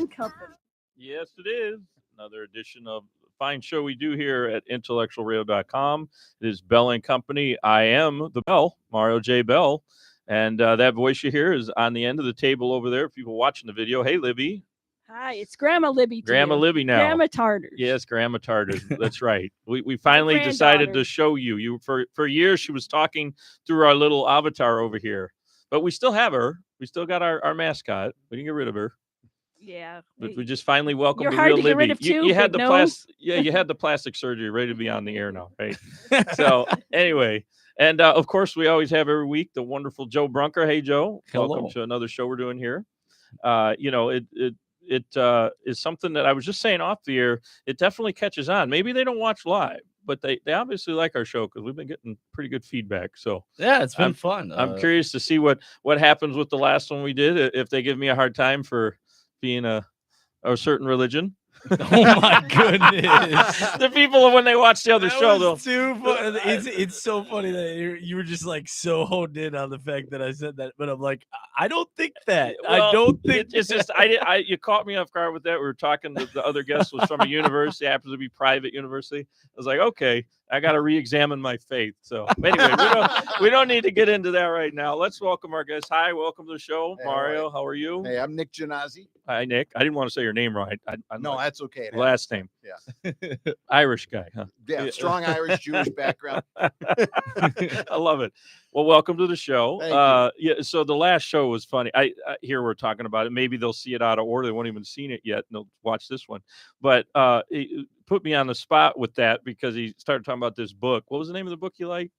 and Company. Yes, it is. Another edition of the fine show we do here at IntellectualRadio.com. It is Bell and Company. I am the Bell, Mario J. Bell. And that voice you hear is on the end of the table over there. People watching the video. Hey, Libby. Hi, it's Grandma Libby. Grandma Libby now. Grandma Tartars. Yes, Grandma Tartars. That's right. We finally decided to show you. For years she was talking through our little avatar over here, but we still have her. We still got our mascot. We didn't get rid of her. Yeah, but we just finally welcomed the hard real to get rid Libby. of too, you had the no. you had the plastic surgery ready to be on the air now, right? So anyway, and of course we always have every week the wonderful Joe Brunker. Hey, Joe, welcome to another show we're doing here. It is something that I was just saying off the air. It definitely catches on. Maybe they don't watch live, but they obviously like our show because we've been getting pretty good feedback. So yeah, it's been fun. I'm curious to see what happens with the last one we did. If they give me a hard time for being a certain religion. Oh my goodness! The people when they watch the other show, though, too funny. It's so funny that you were just like so honed in on the fact that I said that, but I'm like, I don't think that. Well, I don't think it's just you caught me off guard with that. We were talking. The other guest was from a university, happens to be private university. I was like, okay, I got to re-examine my faith. So anyway, we don't need to get into that right now. Let's welcome our guest. Hi, welcome to the show, hey, Mario. How are you? Hey, I'm Nick Giannasi. Hi, Nick. I didn't want to say your name right. No, that's okay. Last name. Yeah. Irish guy, huh? Yeah, strong Irish Jewish background. I love it. Well, welcome to the show. Yeah. So the last show was funny. I here we're talking about it. Maybe they'll see it out of order. They won't even seen it yet. And they'll watch this one. But it put me on the spot with that because he started talking about this book. What was the name of the book you like?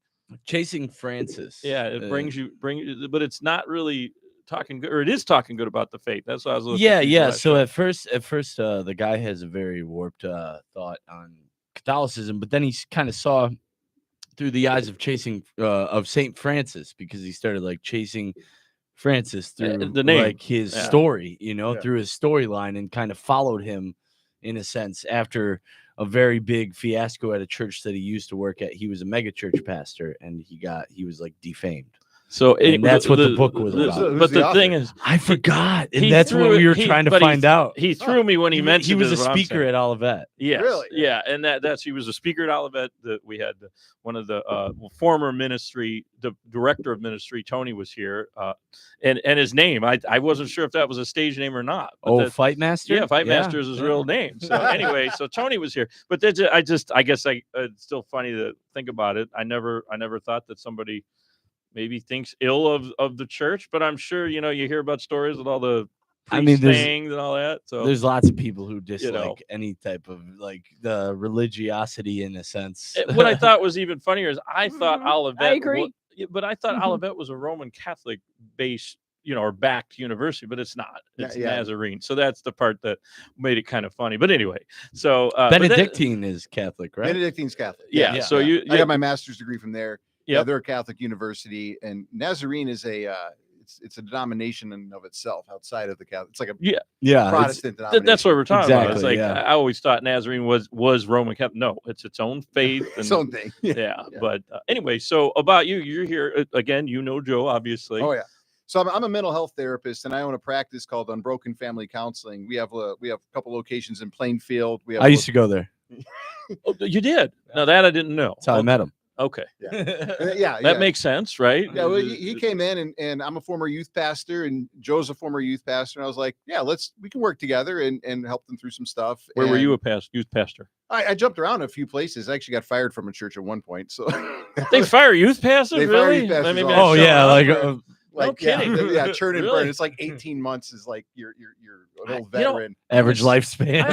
Chasing Francis. Yeah, it but it's not really talking good, or it is talking good about the faith. That's what I was looking at. Yeah. So at first, the guy has a very warped thought on Catholicism, but then he kind of saw through the eyes of of Saint Francis, because he started like chasing Francis through the name, like his story, through his storyline, and kind of followed him in a sense after a very big fiasco at a church that he used to work at. He was a mega church pastor, and he was like defamed. So that's what the book was about. But the thing is, I forgot, and that's what we were trying to find out. He threw me when he mentioned he was a speaker at Olivet. Yes, really? Yeah, and he was a speaker at Olivet. That we had one of the former ministry, the director of ministry, Tony, was here, and his name, I wasn't sure if that was a stage name or not. Fight Master. Yeah, Fight Master is his real name. So anyway, so Tony was here, but I guess it's still funny to think about it. I never thought that somebody maybe thinks ill of the church, but I'm sure, you hear about stories with all the things and all that. So there's lots of people who dislike any type of like the religiosity in a sense. What I thought was even funnier is I thought Olivet. I agree. But I thought Olivet was a Roman Catholic based, or backed university, but it's not. It's Nazarene. So that's the part that made it kind of funny. But anyway, so Benedictine is Catholic, right? Benedictine's Catholic. Yeah. So I got my master's degree from there. Yeah, they're a Catholic university, and Nazarene is it's a denomination in and of itself outside of the Catholic. It's like a Protestant denomination. That's what we're talking about. It's like I always thought Nazarene was Roman Catholic. No, it's its own faith. Its own thing. Yeah. But anyway, so about you, you're here again. Joe, obviously. Oh yeah. So I'm a mental health therapist, and I own a practice called Unbroken Family Counseling. We have a couple locations in Plainfield. I used to go there. Oh, you did? Now that I didn't know. That's how I met him. Okay. Yeah. That makes sense, right? Yeah. Well, he came in, and I'm a former youth pastor, and Joe's a former youth pastor. And I was like, yeah, we can work together and help them through some stuff. Where were you a youth pastor? I jumped around a few places. I actually got fired from a church at one point. So they fire youth pastors? They really? Fire youth pastors No kidding. Churn and burn. It's like 18 months is like you're an old veteran. Average lifespan.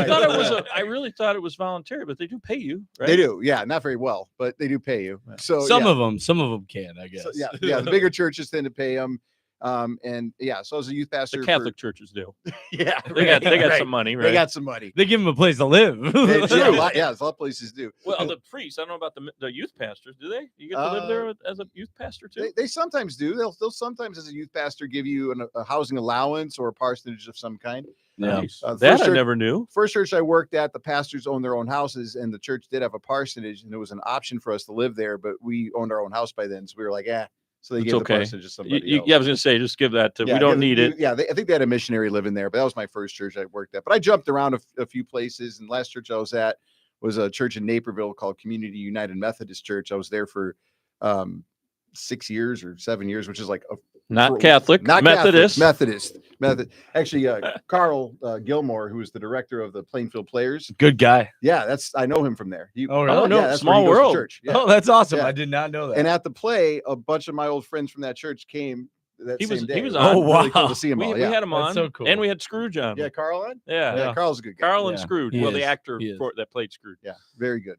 I really thought it was voluntary, but they do pay you, right? They do, yeah, not very well, but they do pay you. So some of them can, I guess. So, yeah. The bigger churches tend to pay them. So I was a youth pastor. The Catholic churches do. Yeah, they got some money, right? They got some money. They give them a place to live. There's a lot of places do. Well, the priests, I don't know about the youth pastors. Do they? You get to live there as a youth pastor too? They sometimes do. They'll sometimes as a youth pastor give you a housing allowance or a parsonage of some kind. Nice. That I never knew. First church I worked at, the pastors owned their own houses, and the church did have a parsonage, and it was an option for us to live there, but we owned our own house by then, so we were like, So they It's gave the okay. parsonage to somebody else. Yeah, I was gonna say, just give that to. Yeah, we don't need it. Yeah, I think they had a missionary living there, but that was my first church I worked at. But I jumped around a few places, and last church I was at was a church in Naperville called Community United Methodist Church. I was there for 6 years or 7 years, which is like Not Catholic, not Methodist. Methodist. Actually, Carl Gilmore, who was the director of the Plainfield Players. Good guy. Yeah, I know him from there. Oh, really? no, Yeah, that's where small he goes to world. church. Yeah. Oh, that's awesome. Yeah. I did not know that. And at the play, a bunch of my old friends from that church came that same day. He was It on. Oh, wow. Really cool to see him We all. we Yeah. had him on. That's so cool. And we had Scrooge on. Yeah, Carl on? Yeah. Yeah, Carl's a good guy. Carl and Yeah, Scrooge. he Well, the is. actor He is. that played Scrooge. Yeah, very good.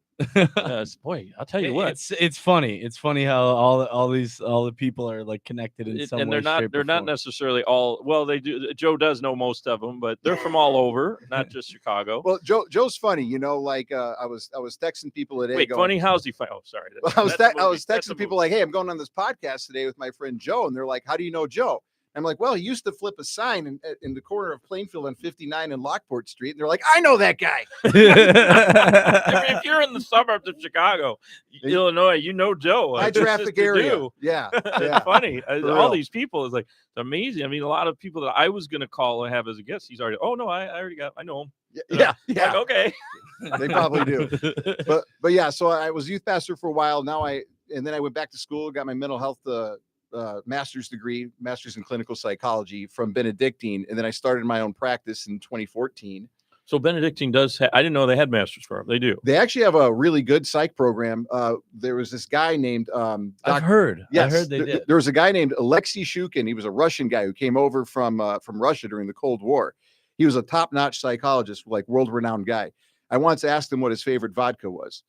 Boy, I'll tell you what. It's funny. It's funny how all the people are like connected in some And way. they're not necessarily all. Well, they do. Joe does know most of them, but they're from all over, not just Chicago. Well, Joe's funny, like I was texting people today. Wait, going, funny? How's he? Oh, sorry. I was texting people like, hey, I'm going on this podcast today with my friend Joe, and they're like, how do you know Joe? I'm like, well, he used to flip a sign in the corner of Plainfield on 59 and Lockport Street. And they're like, I know that guy. If you're in the suburbs of Chicago, Illinois, you know Joe. High It's just traffic to area. do. Yeah. It's funny. All real. these people is like, it's amazing. I mean, a lot of people that I was going to call and have as a guest, he's already, oh, no, I already got, I know him. Yeah. Like, okay. They probably do. But yeah, so I was youth pastor for a while. And then I went back to school, got my mental health master's degree, master's in clinical psychology from Benedictine. And then I started my own practice in 2014. So Benedictine does, I didn't know they had master's program. They do. They actually have a really good psych program. There was this guy named, I've heard. Yes, I heard they did. There was a guy named Alexei Shukin. He was a Russian guy who came over from Russia during the Cold War. He was a top-notch psychologist, like world-renowned guy. I once asked him what his favorite vodka was.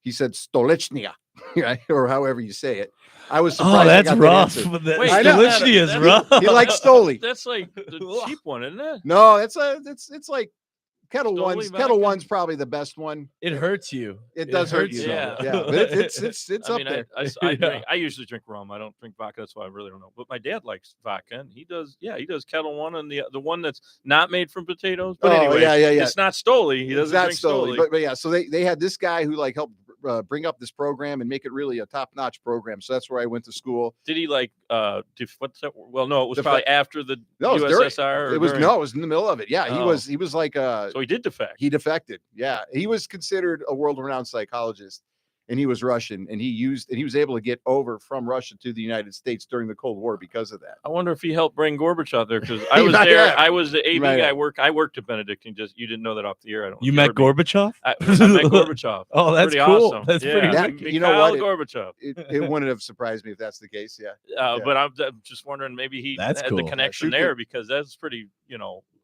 He said Stolichnia, right? Or however you say it. I was surprised. Oh, I that's got that rough. answer. Wait, I know. Stolichnia is rough. He likes Stoli. That's like the cheap one, isn't it? No, it's like Kettle Stoli One's. vodka? Kettle One's probably the best one. It hurts you. It does hurt you. Yeah. Yeah, but it's I up mean, there. I usually drink rum. I don't drink vodka. That's why I really don't know. But my dad likes vodka, and he does. Yeah, he does Kettle One, and the one that's not made from potatoes. But anyway, yeah. it's not Stoli. He doesn't drink Stoli. But yeah, so they had this guy who like helped bring up this program and make it really a top-notch program. So that's where I went to school. Did he like what's that? Well, no, it was probably after the No, it was during- USSR. It was it was in the middle of it. Yeah, Oh. he was like So he did defect. he defected. Yeah, he was considered a world-renowned psychologist, and he was Russian, and he was able to get over from Russia to the United States during the Cold War because of that. I wonder if he helped bring Gorbachev there, because I He was might there. have. I was the AV might guy. have. I worked at Benedictine. Just you didn't know that off the air. I don't. You know met if you heard me. Gorbachev? I met Gorbachev. Oh, that's Pretty cool. awesome. That's pretty That- good. you know what? Mikhail Gorbachev. It wouldn't have surprised me if that's the case. Yeah. Uh, Yeah. But I'm just wondering, maybe he That's had cool. the connection Yeah, there, because that's pretty,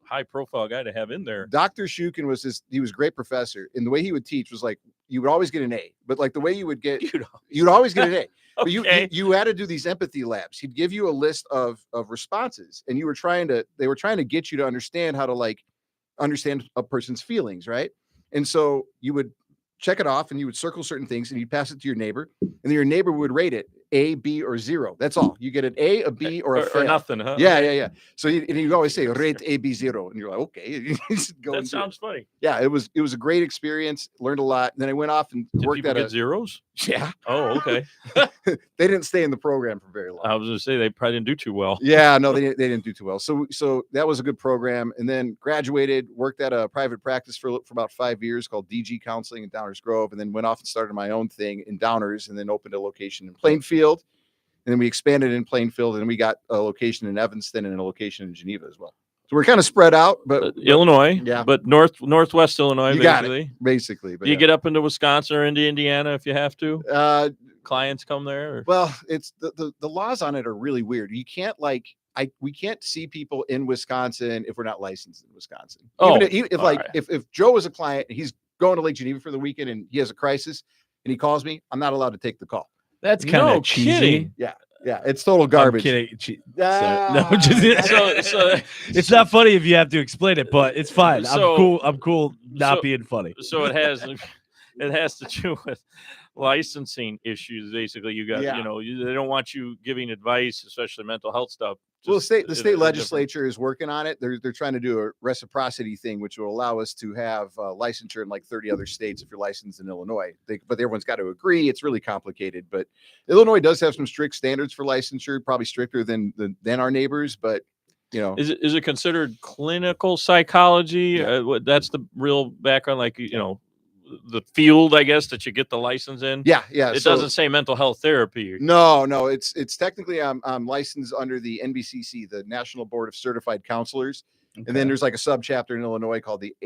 high profile guy to have in there. Dr. Shukin he was a great professor, and the way he would teach was like you would always get an A, but like the way you would get, you'd always get an A. But Okay. you had to do these empathy labs. He'd give you a list of responses, and they were trying to get you to understand how to like understand a person's feelings, right? And so you would check it off, and you would circle certain things, and you'd pass it to your neighbor, and then your neighbor would rate it A, B, or 0. That's all. You get an A, a B, or a fail. or nothing, huh? Yeah. So you always say rate A, B, 0, and you're like, okay. You just go That and do it. sounds funny. Yeah, it was a great experience. Learned a lot. And then I went off and Did worked people at get zeros? yeah. Oh, okay. They didn't stay in the program for very long. I was going to say they probably didn't do too well. Yeah, no, they didn't do too well. So that was a good program. And then graduated, worked at a private practice for about 5 years called DG Counseling in Downers Grove, and then went off and started my own thing in Downers, and then opened a location in Plainfield. And then we expanded in Plainfield, and we got a location in Evanston and a location in Geneva as well. So we're kind of spread out, but Illinois, yeah. but northwest Illinois, You got basically. basically. But Do you yeah. get up into Wisconsin or into Indiana if you have to? Clients come there? Or? Well, it's the laws on it are really weird. You can't we can't see people in Wisconsin if we're not licensed in Wisconsin. Even if all right. if Joe is a client, he's going to Lake Geneva for the weekend and he has a crisis and he calls me, I'm not allowed to take the call. That's kind of No cheesy. kidding. Yeah, it's total garbage. I'm kidding. Ah, No, just So it's not funny if you have to explain it, but it's fine. I'm cool not so- being funny. So it has to do with licensing issues. Basically, you got Yeah. they don't want you giving advice, especially mental health stuff, Well, the just state in a different- legislature is working on it. They're trying to do a reciprocity thing, which will allow us to have licensure in like 30 other states if you're licensed in Illinois. But everyone's got to agree. It's really complicated. But Illinois does have some strict standards for licensure, probably stricter than our neighbors. But you know, Is it considered clinical psychology? Yeah. That's the real background, like you know, the field, I guess, that you get the license in. yeah. It So- doesn't say mental health therapy. No, it's technically I'm licensed under the NBCC, the National Board of Certified Counselors, and then there's like a subchapter in Illinois called the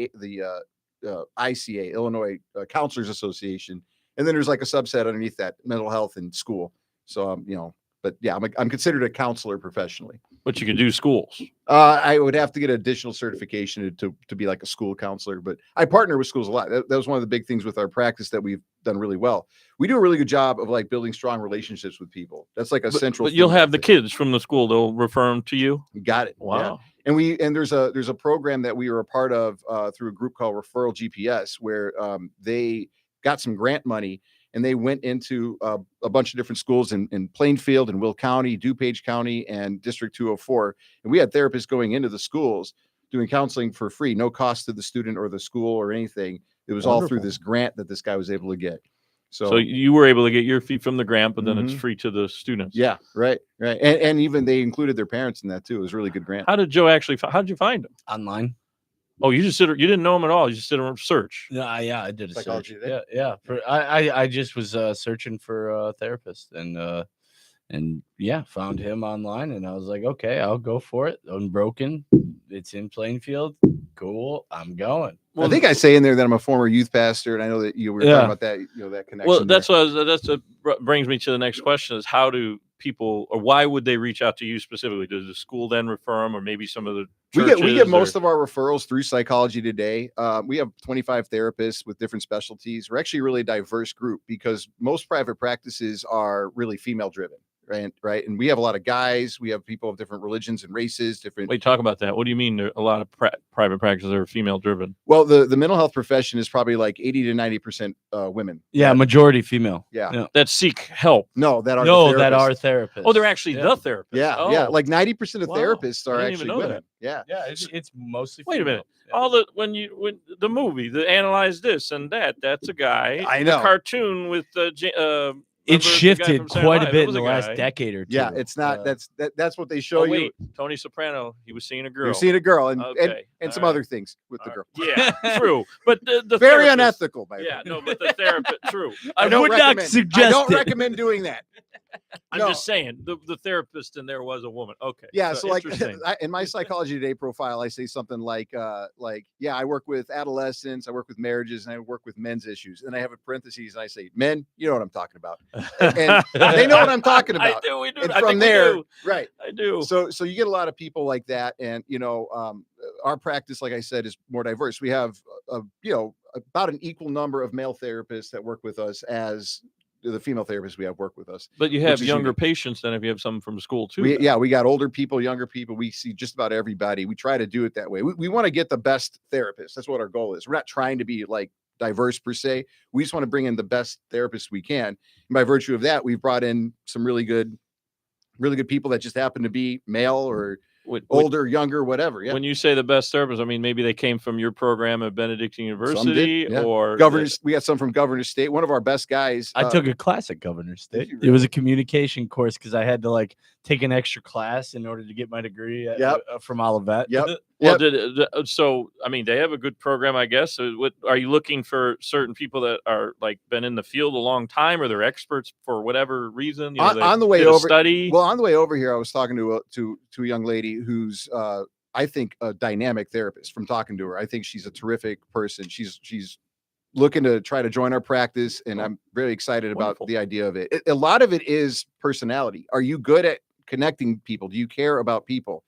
ICA, Illinois Counselors Association, and then there's like a subset underneath that, mental health and school. So you know, but yeah, I'm considered a counselor professionally. But you can do schools. I would have to get additional certification to be like a school counselor, but I partner with schools a lot. That was one of the big things with our practice that we've done really well. We do a really good job of like building strong relationships with people. That's like a central. But you'll theme have the of it. kids from the school. They'll refer them to you. You got it. Wow. Yeah. And there's a program that we were a part of through a group called Referral GPS, where they got some grant money and they went into a bunch of different schools in Plainfield and Will County, DuPage County, and District 204. And we had therapists going into the schools doing counseling for free, no cost to the student or the school or anything. It was all through Wonderful. this grant that this guy was able to get. So you were able to get your fee from the grant, but then it's Mhm. free to the students. yeah, right. And even they included their parents in that too. It was a really good grant. How did Joe actually? How did you find him? Online. Oh, you didn't know him at all. You just did a search. Yeah, I did a Psychology search. Today? Yeah. I just was searching for a therapist and yeah, found him online and I was like, okay, I'll go for it. Unbroken. It's in Plainfield. Cool. I'm going. I think I say in there that I'm a former youth pastor, and I know that you were talking about that, that connection. Well, there. that's what brings me to the next question: is how do people, or why would they reach out to you specifically? Does the school then refer them, or maybe some of the churches? We get most of our referrals through Psychology Today. We have 25 therapists with different specialties. We're actually a really diverse group because most private practices are really female driven, right? And we have a lot of guys. We have people of different religions and races. Different. Wait, talk about that. What do you mean? A lot of private practices are female driven. Well, the mental health profession is probably like 80 to 90% women. Yeah, majority female. Yeah. That seek help. No, that are that are therapists. Oh, they're actually Yeah. the therapists. Yeah, Oh. yeah. Like 90% of Wow. therapists are I didn't even actually know women. that. Yeah. Yeah, it's mostly Wait a minute. female. All the when the movie, the analyze this and that's a guy. I know. The cartoon with the It shifted quite a bit in the last decade. decade or two. Yeah, it's not. That's what they show Oh you. wait, Tony Soprano. He was seeing a girl. You're seeing a girl and Okay, and some all right. other things with the girl. Yeah, true. But the Very therapist- unethical, by the Yeah, way. no, but the therapist, true. I don't would not recommend- suggest I don't it. recommend doing that. I'm No. just saying the therapist in there was a woman. Okay. Yeah, so like interesting. in my Psychology Today profile, I say something like, yeah, I work with adolescents, I work with marriages, and I work with men's issues. And I have a parentheses, and I say, men, you know what I'm talking about, and they know what I'm talking I about. do. We do. And I from think we there, do. right? I do. So you get a lot of people like that, and our practice, like I said, is more diverse. We have about an equal number of male therapists that work with us as the female therapists we have work with us. But you have is younger unique. patients than if you have some from school too. We then. got older people, younger people. We see just about everybody. We try to do it that way. We want to get the best therapists. That's what our goal is. We're not trying to be like diverse per se. We just want to bring in the best therapists we can. And by virtue of that, we've brought in some really good people that just happen to be male or older, younger, whatever. Yeah. When you say the best therapists, I mean maybe they came from your program at Benedictine Some did, University yeah. or Governors, we got some from Governor State. One of our best guys. I took a class at Governor State. you It was a communication course because I had to like take an extra class in order to get my degree from Olivet. Yep. Well, Yep. so I mean, they have a good program, I guess. What are you looking for? Certain people that are like been in the field a long time, or they're experts for whatever reason. You know, On the way did a over, study. Well, on the way over here, I was talking to a young lady who's I think a dynamic therapist. From talking to her, I think she's a terrific person. She's looking to try to join our practice, and I'm very excited about Wonderful. the idea of it. A lot of it is personality. Are you good at connecting people? Do you care about people?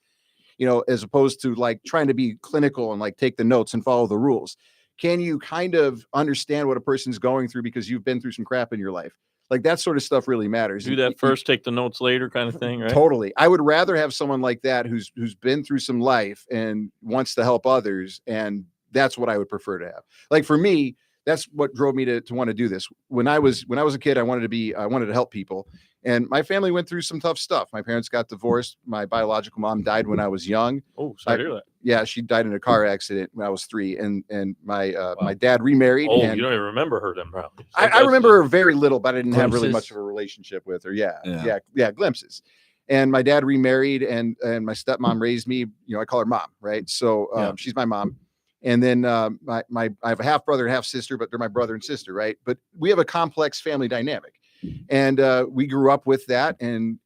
As opposed to like trying to be clinical and like take the notes and follow the rules. Can you kind of understand what a person's going through because you've been through some crap in your life? Like that sort of stuff really matters. Do that first, take the notes later, kind of thing, right? Totally. I would rather have someone like that who's been through some life and wants to help others, and that's what I would prefer to have. Like for me, that's what drove me to want to do this. When I was a kid, I wanted to help people. And my family went through some tough stuff. My parents got divorced. My biological mom died when I was young. Oh, sorry to hear that. Yeah, she died in a car accident when I was 3. And my dad remarried. Oh, and you don't even remember her then, probably. I remember her very little, but I didn't have really Glimpses. much of a relationship with her. Yeah, glimpses. And my dad remarried, and my stepmom raised me. I call her mom, right? So she's my mom. And then I have a half brother and half sister, but they're my brother and sister, right? But we have a complex family dynamic, and we grew up with that. And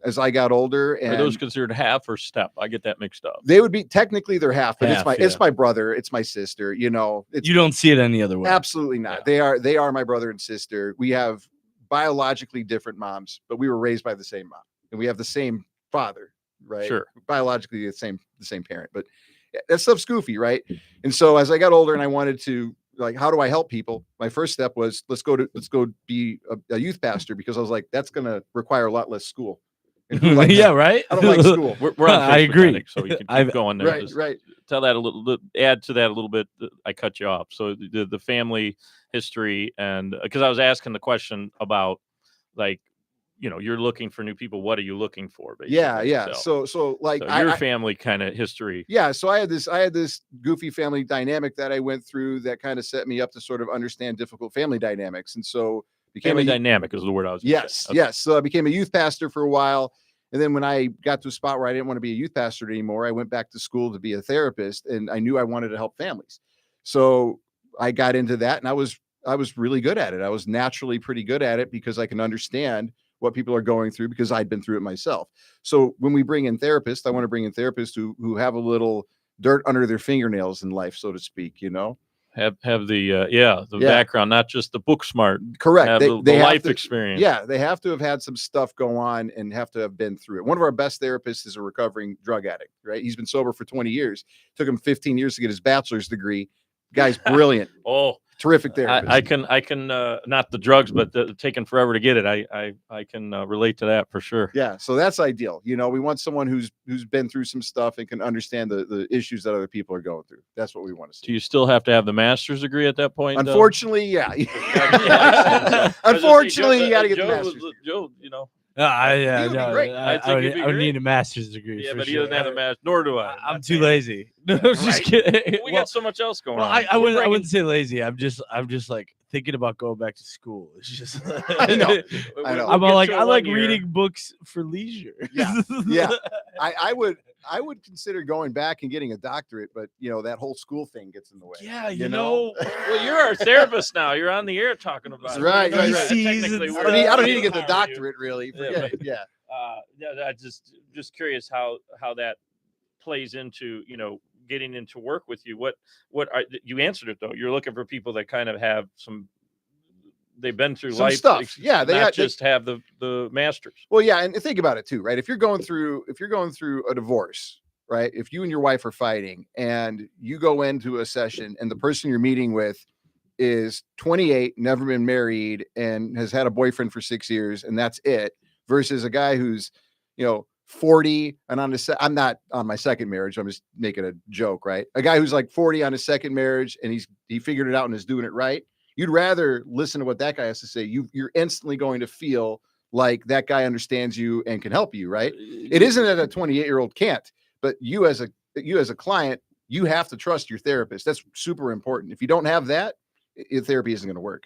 as I got older, and are those considered half or step? I get that mixed up. they would be technically they're half, but Half, it's my brother, it's my sister. You don't see it any other way. Absolutely not. Yeah. They are my brother and sister. We have biologically different moms, but we were raised by the same mom, and we have the same father, right? Sure. Biologically the same parent, but that stuff's goofy, right? And so as I got older and I wanted to, like, how do I help people? My first step was let's go be a youth pastor, because I was like, that's going to require a lot less school. And who likes- Yeah, right. I don't like school. We're on I Facebook, agree. Nick, so you can keep going there. Right, Just right. tell that a little, add to that a little bit. I cut you off. So the family history, and because I was asking the question about, like, you're looking for new people. What are you looking for? Basically? Yeah. So like your family kind of history. Yeah. So I had this goofy family dynamic that I went through that kind of set me up to sort of understand difficult family dynamics. And so Family dynamic is the word I was. Yes. Okay. Yes. So I became a youth pastor for a while. And then when I got to a spot where I didn't want to be a youth pastor anymore, I went back to school to be a therapist, and I knew I wanted to help families. So I got into that, and I was really good at it. I was naturally pretty good at it because I can understand what people are going through because I'd been through it myself. So when we bring in therapists, I want to bring in therapists who have a little dirt under their fingernails in life, so to speak, Have the background, not just the book smart. Correct. Have the have life to, experience. Yeah, they have to have had some stuff go on and have to have been through it. One of our best therapists is a recovering drug addict, right? He's been sober for 20 years. Took him 15 years to get his bachelor's degree. Guy's brilliant. Terrific therapist. I can not the drugs, but taking forever to get it. I can relate to that for sure. Yeah, so that's ideal. We want someone who's been through some stuff and can understand the issues that other people are going through. That's what we want to see. Do you still have to have the master's degree at that point? Unfortunately, yeah. Unfortunately, you got to get the master's. Joe, Yeah, You'd be no, great. I would need a master's degree. Yeah, for but he sure. doesn't have a master's, nor do I. I'm too lazy. No, I'm just kidding. We got so much else going Well, on. I wouldn't say lazy. I'm just like thinking about going back to school. It's just I know. I'm all like, I like reading books for leisure. Yeah. I would consider going back and getting a doctorate, but that whole school thing gets in the way. Yeah, Well, you're our therapist now. You're on the air talking about it. Right. Technically, I don't need to get the we're- doctorate, really. Yeah, Forget it. Yeah. I just curious how that plays into getting into work with you. What are you answered it though? You're looking for people that kind of have they've been through Some life stuff. Yeah, they not just have the masters. Well, yeah, and think about it too, right? If you're going through a divorce, right? If you and your wife are fighting and you go into a session and the person you're meeting with is 28, never been married, and has had a boyfriend for 6 years, and that's it, versus a guy who's 40 and I'm not on my second marriage, I'm just making a joke, right? A guy who's like 40 on his second marriage and he figured it out and is doing it right. You'd rather listen to what that guy has to say. You're instantly going to feel like that guy understands you and can help you, right? It isn't that a 28-year-old can't, but you as a client, you have to trust your therapist. That's super important. If you don't have that, your therapy isn't going to work.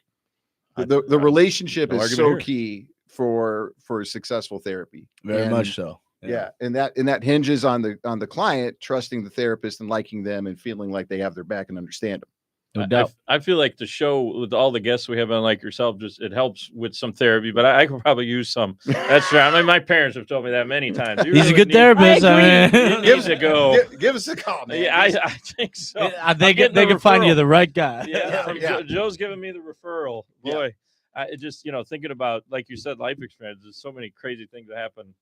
The relationship is so key for successful therapy. Very much so. Yeah. And that hinges on the client trusting the therapist and liking them and feeling like they have their back and understand them. No doubt. I feel like the show with all the guests we have on, like yourself, it helps with some therapy, but I could probably use some. That's right. I mean, my parents have told me that many times. He's a good therapist. Give us a go. Give us a call, man. Yeah, I think so. They can find you the right guy. Yeah, Joe's giving me the referral. Boy, Yeah. I just thinking about, like you said, life experience. There's so many crazy things that happen.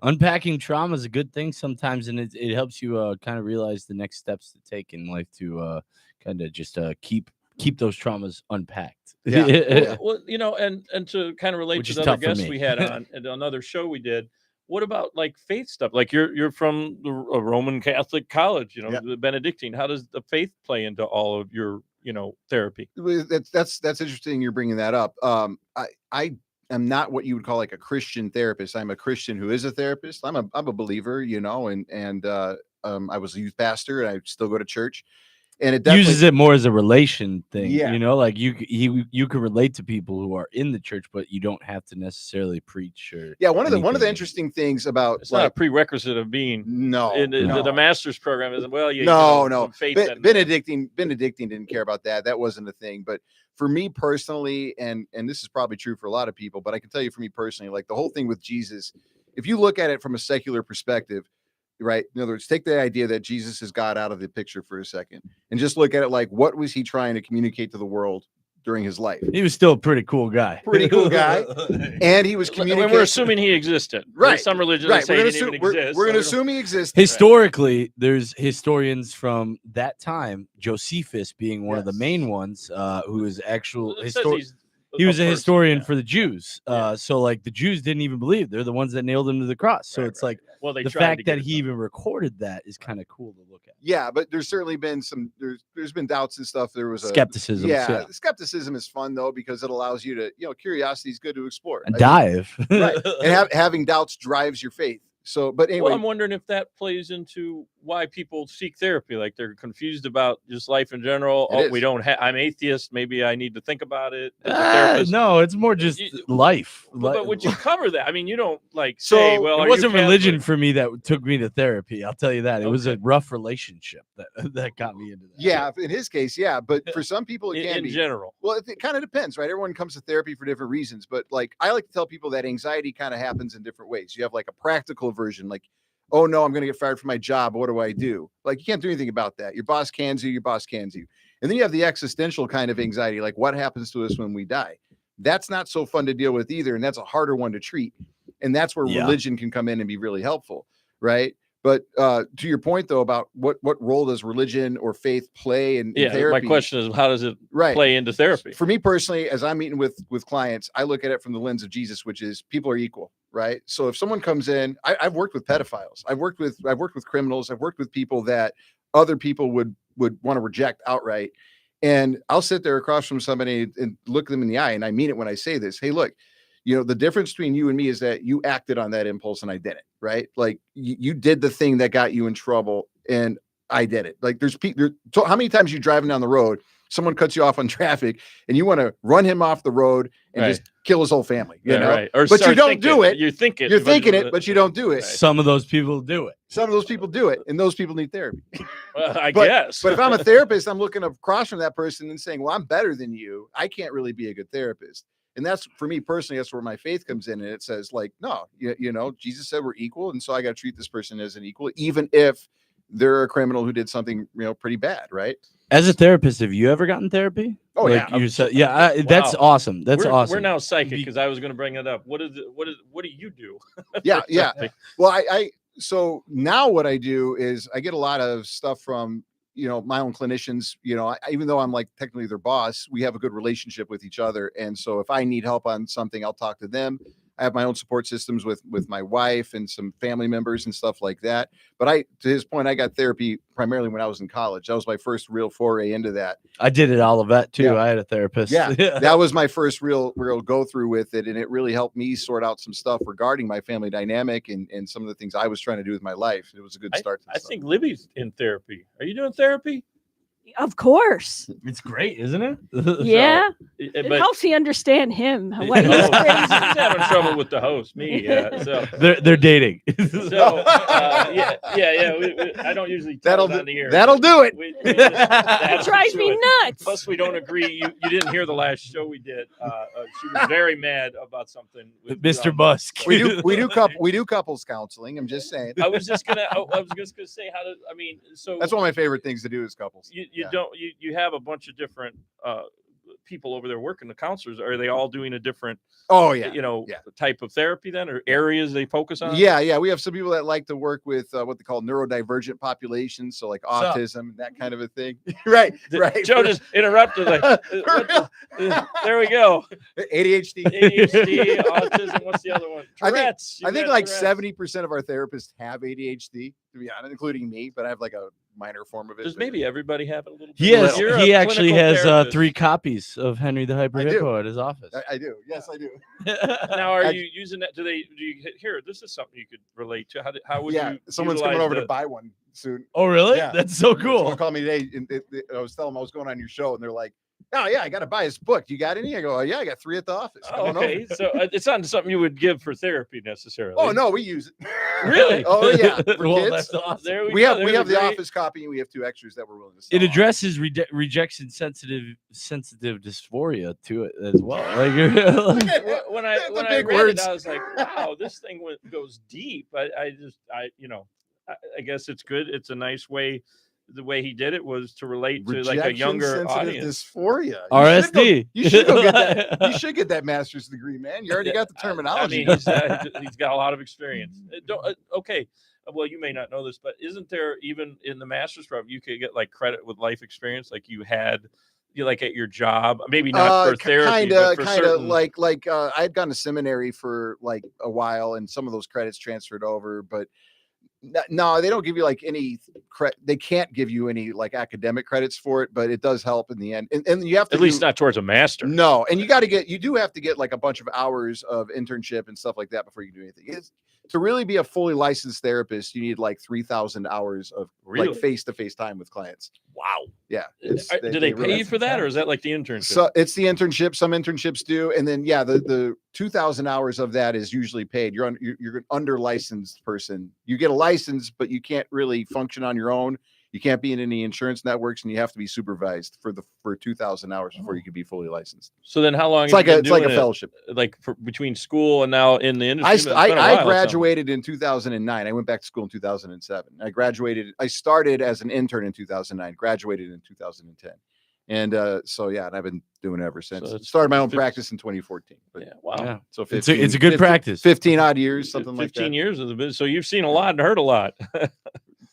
Unpacking trauma is a good thing sometimes, and it helps you kind of realize the next steps to take in life to kind of just keep those traumas unpacked. Yeah. Well, and to kind of relate Which to is the other tough for guests me. we had on and another show we did. What about like faith stuff? Like you're from a Roman Catholic college, Yeah. the Benedictine. How does the faith play into all of your therapy? That's interesting. You're bringing that up. I am not what you would call like a Christian therapist. I'm a Christian who is a therapist. I'm a believer, and I was a youth pastor and I still go to church. And it uses it more as a relation thing, Yeah. like you can relate to people who are in the church, but you don't have to necessarily preach or one of the interesting things about it's not a prerequisite of being the master's program isn't no. Faith Benedictine didn't care about that. That wasn't a thing. But for me personally, and this is probably true for a lot of people, but I can tell you for me personally, like the whole thing with Jesus, if you look at it from a secular perspective, right? In other words, take the idea that Jesus is God out of the picture for a second and just look at it like, what was he trying to communicate to the world during his life? He was still a pretty cool guy. And he was communicating. We're assuming he existed. Right. There's some religions Right. say he didn't even exist. We're going to assume he existed. Historically, there's historians from that time, Josephus being one of the main ones, who is actual he was a historian for the Jews. So like the Jews didn't even believe. They're the ones that nailed him to the cross. So it's like, well, the fact that he even recorded that is kind of cool to look at. Yeah, but there's certainly been there's been doubts and stuff. There was skepticism. Yeah, skepticism is fun though, because it allows you to, curiosity is good to explore. And dive. Right. And having doubts drives your faith. So, but anyway, well, I'm wondering if that plays into why people seek therapy. Like they're confused about just life in general. I'm atheist. Maybe I need to think about it. No, it's more just life. But would you cover that? I mean, you don't it wasn't religion for me that took me to therapy. I'll tell you that. It was a rough relationship that got me into that. Yeah, in his case, yeah. But for some people, it can be. In general. Well, it kind of depends, right? Everyone comes to therapy for different reasons. But like, I like to tell people that anxiety kind of happens in different ways. You have like a practical version, like, oh no, I'm going to get fired from my job. What do I do? Like, you can't do anything about that. Your boss cans you. And then you have the existential kind of anxiety, like what happens to us when we die? That's not so fun to deal with either. And that's a harder one to treat. And that's where religion can come in and be really helpful, right? But to your point, though, about what role does religion or faith play in therapy? My question is, how does it play into therapy? For me personally, as I'm meeting with clients, I look at it from the lens of Jesus, which is people are equal, right? So if someone comes in, I've worked with pedophiles, I've worked with criminals, I've worked with people that other people would want to reject outright, and I'll sit there across from somebody and look them in the eye, and I mean it when I say this. Hey, look. The difference between you and me is that you acted on that impulse and I didn't, right? Like you did the thing that got you in trouble and I did it. Like there's people, how many times you driving down the road, someone cuts you off on traffic and you want to run him off the road and just kill his whole family, you know? Right. But you don't do it. You're thinking it, but you don't do it. Right. Some of those people do it. And those people need therapy. Well, I guess. But if I'm a therapist, I'm looking across from that person and saying, well, I'm better than you. I can't really be a good therapist. And that's, for me personally, that's where my faith comes in. And it says, like, no, Jesus said we're equal. And so I got to treat this person as an equal, even if they're a criminal who did something, pretty bad. Right. As a therapist, have you ever gotten therapy? Oh, like yeah. That's awesome. That's awesome. We're now psychic because I was going to bring it up. What do you do? Yeah. Well, so now what I do is I get a lot of stuff from, my own clinicians, even though I'm like technically their boss, we have a good relationship with each other. And so if I need help on something, I'll talk to them. I have my own support systems with my wife and some family members and stuff like that. But to his point, I got therapy primarily when I was in college. That was my first real foray into that. I did it all of that too. Yeah. I had a therapist. Yeah, that was my first real go through with it. And it really helped me sort out some stuff regarding my family dynamic and some of the things I was trying to do with my life. It was a good start. I think Libby's in therapy. Are you doing therapy? Of course. It's great, isn't it? Yeah. It helps me understand him. What he's he's having trouble with the host, me. So they're dating. So I don't usually tell it on the air. That'll do it. It drives me nuts. Plus, we don't agree. You didn't hear the last show we did. She was very mad about something. With, Mr. Busk. We do couples counseling. I'm just saying. I was just gonna say so that's one of my favorite things to do is couples. You have a bunch of different people over there working, the counselors. Are they all doing a different type of therapy then, or areas they focus on? Yeah we have some people that like to work with what they call neurodivergent populations, so like autism, that kind of a thing. right Joe just interrupted there we go. ADHD, autism. What's the other one? Tourette's. I think like 70% of our therapists have ADHD, to be honest, including me, but I have like a minor form of it. Does maybe everybody have it a little bit? He has. You're He a actually clinical has therapist. 3 copies of Henry the Hyper Hippo at his office. I do. Yes, I do. Now, are you using that? Do you here? This is something you could relate to. How would you? Someone's coming over to buy one soon. Oh, really? Yeah. That's so cool. Someone called me today, and I was telling them I was going on your show, and they're like, "Oh yeah, I got to buy his book. You got any?" I go, "Oh yeah, I got 3 at the office." Oh, okay, so it's not something you would give for therapy necessarily. Oh no, we use it. Really? Oh yeah. For Well, kids. that's awesome. There We have There's a the great- office copy, and we have 2 extras that we're willing to sell. It addresses rejection sensitive dysphoria to it as well. Like When I big read words. it, I was like, wow, this thing goes deep. I guess it's good. It's a nice way. The way he did it was to relate to like a younger audience. Dysphoria. RSD. You should go get that. You should get that master's degree, man. You already got the terminology. I mean, he's got a lot of experience. Okay. Well, you may not know this, but isn't there, even in the master's program, you could get like credit with life experience, like you had, like at your job? Maybe not for therapy, but for certain... like I had gone to seminary for like a while, and some of those credits transferred over, but no, they don't give you like any they can't give you any like academic credits for it, but it does help in the end. And you have to, at least not towards a master. No, and you do have to get like a bunch of hours of internship and stuff like that before you can do anything. To really be a fully licensed therapist, you need like 3,000 hours of like face-to-face time with clients. Wow. Yeah. Do they pay you for that, or is that like the internship? So it's the internship. Some internships do, and then the 2,000 hours of that is usually paid. You're an under licensed person. You get a license, but you can't really function on your own. You can't be in any insurance networks, and you have to be supervised for 2,000 hours before you can be fully licensed. So then, how long? It's like a fellowship, like between school and now in the industry. I graduated in 2009. I went back to school in 2007. I started as an intern in 2009. Graduated in 2010, and and I've been doing it ever since. So started my own practice in 2014. But, yeah, wow. Yeah. So 15, it's a good practice. 15 odd years, something like that. 15 years of the business. So you've seen a lot and heard a lot.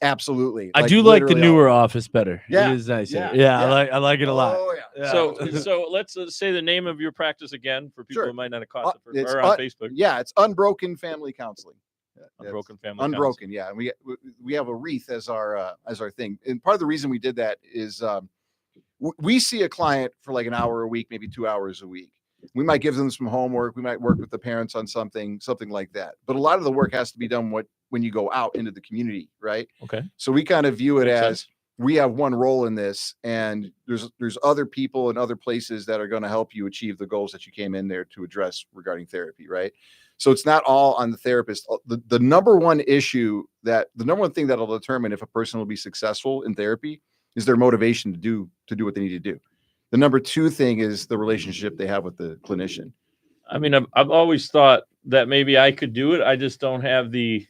Absolutely. I do like the newer office better. Yeah. It is nice. Yeah. I like it a lot. Oh yeah. So let's say the name of your practice again for people who might not have caught it it's on Facebook. Yeah, it's Unbroken Family Counseling. Unbroken Family Unbroken, yeah. And we have a wreath as our thing. And part of the reason we did that is we see a client for like an hour a week, maybe 2 hours a week. We might give them some homework. We might work with the parents on something like that. But a lot of the work has to be done when you go out into the community, right? Okay. So we kind of view it as we have one role in this, and there's other people and other places that are going to help you achieve the goals that you came in there to address regarding therapy, right? So it's not all on the therapist. The number one thing that'll determine if a person will be successful in therapy is their motivation to do what they need to do. The number 2 thing is the relationship they have with the clinician. I mean, I've always thought that maybe I could do it. I just don't have the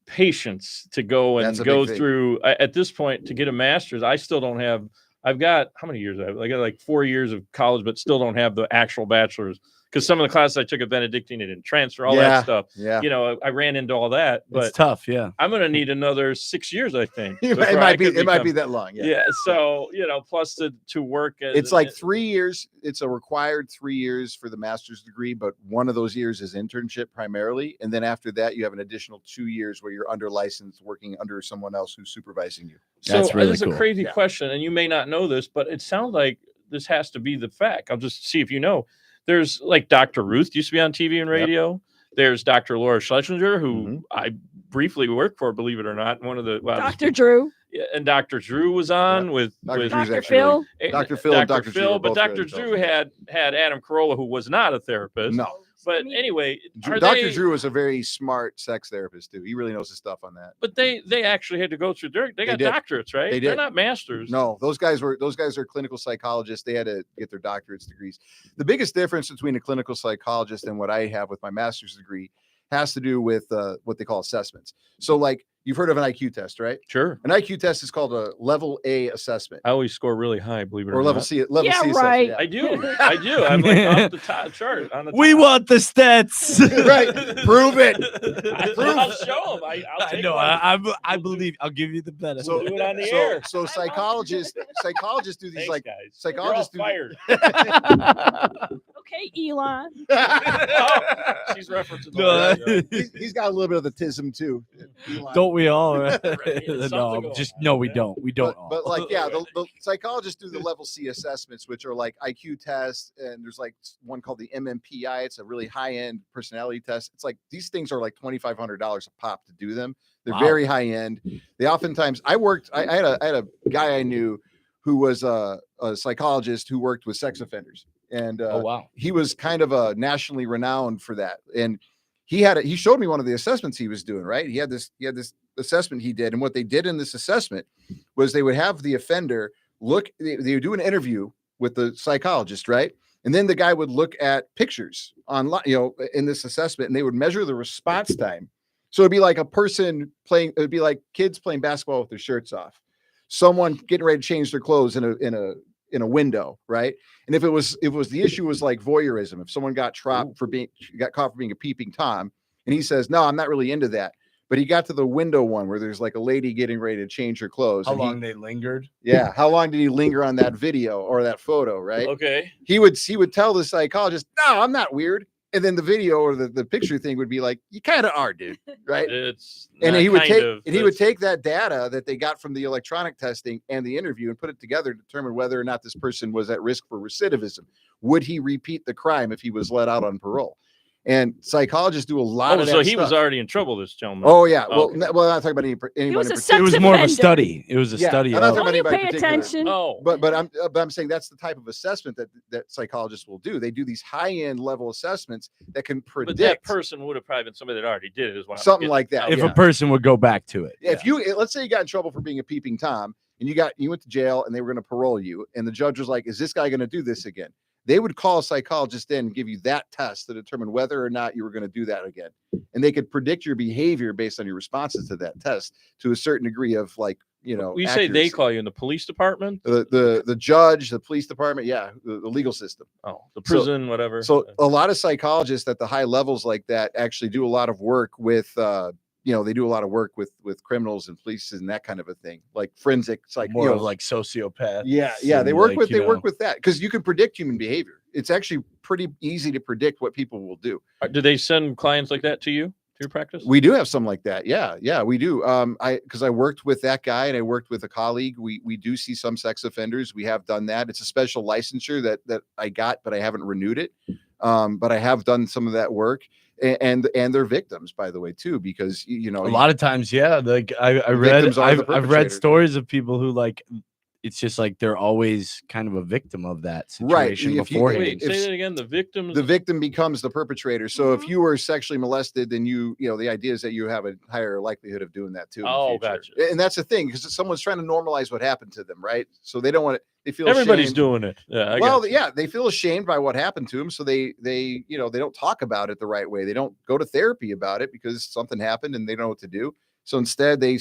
patience to go through. At this point, to get a master's, I still don't have. I've got how many years? I got like 4 years of college, but still don't have the actual bachelor's. Because some of the classes I took at Benedictine, it didn't transfer, all that stuff. Yeah. I ran into all that. But it's tough, yeah. I'm going to need another 6 years, I think. It might be that long. Yeah. Yeah. So, plus to work. It's like 3 years. It's a required 3 years for the master's degree, but one of those years is internship primarily. And then after that, you have an additional 2 years where you're under license working under someone else who's supervising you. So that's really this is cool. a crazy question, and you may not know this, but it sounds like this has to be the fact. I'll just see if you know. There's like Dr. Ruth used to be on TV and radio. Yep. There's Dr. Laura Schlesinger, who I briefly worked for, believe it or not. One of the Dr. Drew. Yeah, and Dr. Drew was on with Dr. Phil. Dr. Phil and Dr. Phil, but Dr. Drew had Adam Carolla, who was not a therapist. No. But anyway, Dr. Drew is a very smart sex therapist too. He really knows his stuff on that. But they actually had to go through. They got doctorates, right? They did. They're not masters. No, those guys are clinical psychologists. They had to get their doctorates degrees. The biggest difference between a clinical psychologist and what I have with my master's degree has to do with what they call assessments. So like you've heard of an IQ test, right? Sure. An IQ test is called a level A assessment. I always score really high, believe it or not. Or level C. Level C right. assessment. Yeah. I do. I'm like off the top chart. On the we top. want the stats. Right. Prove it. I'll show them. I'll take know. one. I believe. I'll give you the benefit. So do it on the air. So psychologists do these Thanks, like guys. psychologists You're all fired. Okay, Elon. She's referencing No, He's got a little bit of the tism too. Elon. don't we all? Right, there's something going No, on, we yeah. don't. We don't. all. But like, yeah, the psychologists do the level C assessments, which are like IQ tests, and there's like one called the MMPI. It's a really high end personality test. It's like these things are like $2,500 a pop to do them. They're Wow. very high end. They oftentimes I had a guy I knew who was a psychologist who worked with sex offenders, and Oh wow. he was kind of a nationally renowned for that. And he showed me one of the assessments he was doing, right? He had this assessment he did. And what they did in this assessment was they would have the offender they would do an interview with the psychologist, right? And then the guy would look at pictures online, in this assessment, and they would measure the response time. So it'd be like it'd be like kids playing basketball with their shirts off, someone getting ready to change their clothes in a window, right? And if the issue was like voyeurism, if someone got caught for being a peeping Tom, and he says, no, I'm not really into that. But he got to the window one where there's like a lady getting ready to change her clothes. How long they lingered? Yeah. How long did he linger on that video or that photo, right? Okay. He would tell the psychologist, no, I'm not weird. And then the video or the picture thing would be like, you kind of are, dude. Right. He would take that data that they got from the electronic testing and the interview and put it together to determine whether or not this person was at risk for recidivism. Would he repeat the crime if he was let out on parole? And psychologists do a lot of that. So he stuff. was already in trouble, this gentleman. Oh yeah. Oh, Well, we're not talking about anyone in particular. It was more of a study. It was a study. I'm not of talking about Don't anybody you in pay particular. attention? Oh, But I'm saying that's the type of assessment that psychologists will do. They do these high-end level assessments that can predict. but that person would have probably been somebody that already did it, is what I'm Something getting. like that. if Yeah. a person would go back to it. If let's say you got in trouble for being a peeping Tom and you went to jail and they were going to parole you, and the judge was like, is this guy going to do this again? They would call a psychologist in and give you that test to determine whether or not you were going to do that again. And they could predict your behavior based on your responses to that test to a certain degree of You say accuracy. they call you in the police department? The judge, the police department, the legal system. Oh, the prison, whatever. So a lot of psychologists at the high levels like that actually do a lot of work with they do a lot of work with criminals and police and that kind of a thing, like forensic More of like sociopath. Yeah, they work with that because you can predict human behavior. It's actually pretty easy to predict what people will do. Do they send clients like that to you, to your practice? We do have some like that. Yeah, we do. Because I worked with that guy and I worked with a colleague. We do see some sex offenders. We have done that. It's a special licensure that I got, but I haven't renewed it. But I have done some of that work. And they're victims, by the way, too, because a lot of times, like I've read stories of people who like it's just like they're always kind of a victim of that situation beforehand. Wait, say that again. The victim becomes the perpetrator. So if you were sexually molested, then the idea is that you have a higher likelihood of doing that too. Oh, gotcha. And that's the thing, because someone's trying to normalize what happened to them, right? So they don't want it. They feel everybody's ashamed. doing it. Yeah. They feel ashamed by what happened to them, so they don't talk about it the right way. They don't go to therapy about it because something happened and they don't know what to do. So instead, they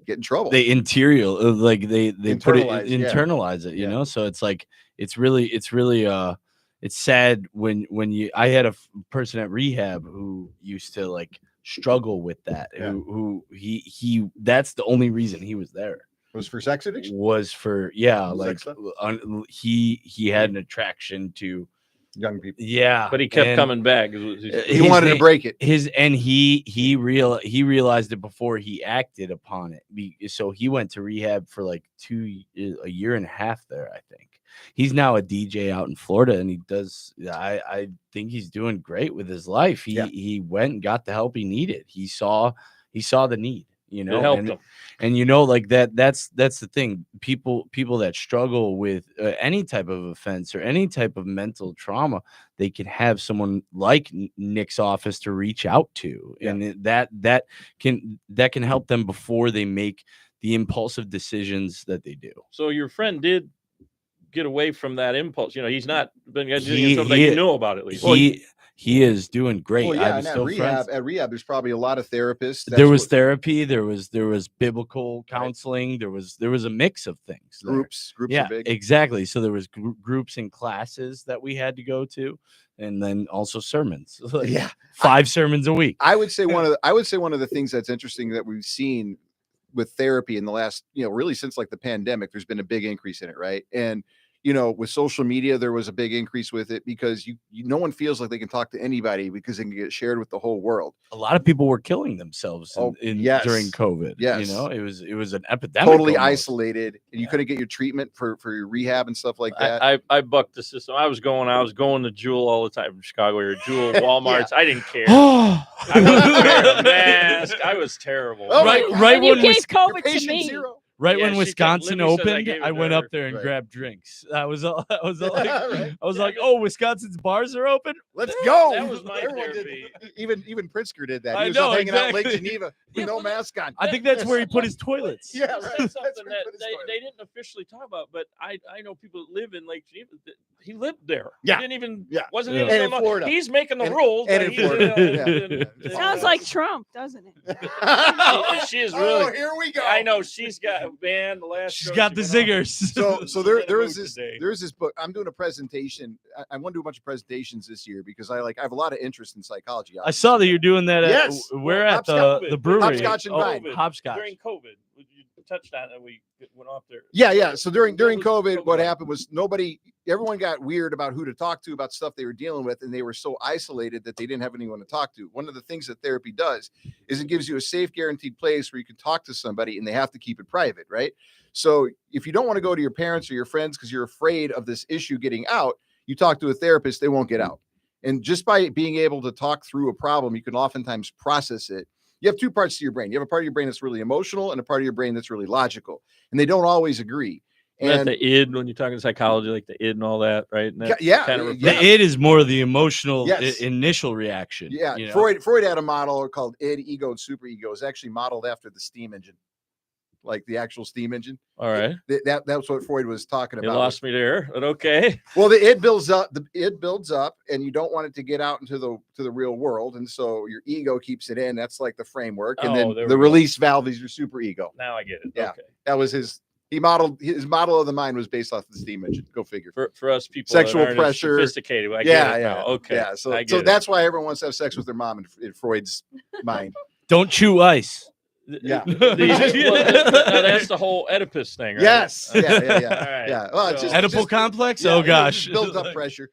get in trouble. They they internalize it, you know. So it's like it's really it's sad when I had a person at rehab who used to like struggle with that. Yeah. Who he that's the only reason he was there. Was for sex addiction? Was for he had an attraction to young people. Yeah, but he kept coming back. He wanted to break it. He realized it before he acted upon it. So he went to rehab for like a year and a half there, I think. He's now a DJ out in Florida, and he does. I think he's doing great with his life. He went and got the help he needed. He saw the need. It helped him. And like that's the thing. People that struggle with any type of offense or any type of mental trauma, they can have someone like Nick's office to reach out to, and that can help them before they make the impulsive decisions that they do. So your friend did get away from that impulse. He's not been doing something that you know about at least. He is doing great. Well, yeah, and at rehab, there's probably a lot of therapists. There was therapy. There was biblical counseling. There was a mix of things. Groups yeah, are big. Exactly. So there was groups and classes that we had to go to, and then also sermons. 5 sermons a week. I would say one of the things that's interesting that we've seen with therapy in the last, really since like the pandemic, there's been a big increase in it, right? And with social media, there was a big increase with it because no one feels like they can talk to anybody because they can get shared with the whole world. A lot of people were killing themselves during COVID. Yes. It was an epidemic. Totally isolated, and you couldn't get your treatment for your rehab and stuff like that. I bucked the system. I was going to Jewel all the time from Chicago, or Jewel, Walmart's. I didn't care. I wasn't wearing a mask. I was terrible. Right and you when gave COVID to me. Zero. Right when Wisconsin opened, I went up there and Right. grabbed drinks. I was like, Right. I was like, oh, Wisconsin's bars are open. Let's go. That was my Everyone therapy. did. Even Pritzker did that. I He was know, out hanging out in Lake exactly. Geneva with no mask on. I think that's where he put his toilets. Yeah, That's right. something That's where he that put his toilet. they didn't officially talk about, but I know people that live in Lake Geneva. He lived there. Yeah. He didn't even. Yeah. Wasn't Yeah. even. And in Florida. He's making the And- rules. and but in he's Florida. in- Sounds like Trump, doesn't it? She is really. Oh, here we go. I know she's got the last. She's show got she the went on. zingers. So She's in there a is mood this today. there's this book. I'm doing a presentation. I want to do a bunch of presentations this year because I have a lot of interest in psychology. I saw that you're doing that. Yes. We're at Hopscotch. the brewery. Hopscotch and Vine. Hopscotch. During COVID, you touched on it. We went off there. Yeah. So during What was COVID, what like? happened was everyone got weird about who to talk to about stuff they were dealing with, and they were so isolated that they didn't have anyone to talk to. One of the things that therapy does is it gives you a safe, guaranteed place where you can talk to somebody, and they have to keep it private, right? So if you don't want to go to your parents or your friends because you're afraid of this issue getting out, you talk to a therapist, they won't get out. And just by being able to talk through a problem, you can oftentimes process it. You have two parts to your brain. You have a part of your brain that's really emotional and a part of your brain that's really logical, and they don't always agree. And the id, when you're talking psychology, like the id and all that, right? And that Yeah, kind of The id is more of the emotional Yes. initial reaction. Yeah, you know? Freud had a model called id, ego, and superego. It's actually modeled after the steam engine, like the actual steam engine. All right. That's what Freud was talking You about. lost me there, but okay. Well, the id builds up. And you don't want it to get out into the real world, and so your ego keeps it in. That's like the framework, and Oh, then there the we go. release valve is your superego. Now I get it. Yeah. Okay. That was his model of the mind was based off the steam engine. Go figure. For us people, Sexual that aren't as pressure. sophisticated. I Yeah, get it yeah. now. Okay. Yeah, I so get it. that's why everyone wants to have sex with their mom in Freud's mind. Don't chew ice. Yeah. Well, that's the whole Oedipus thing, right? Yes. Yeah. All right. Yeah. Well, it's So- just Oedipal complex? yeah, Oh it gosh. just builds up pressure.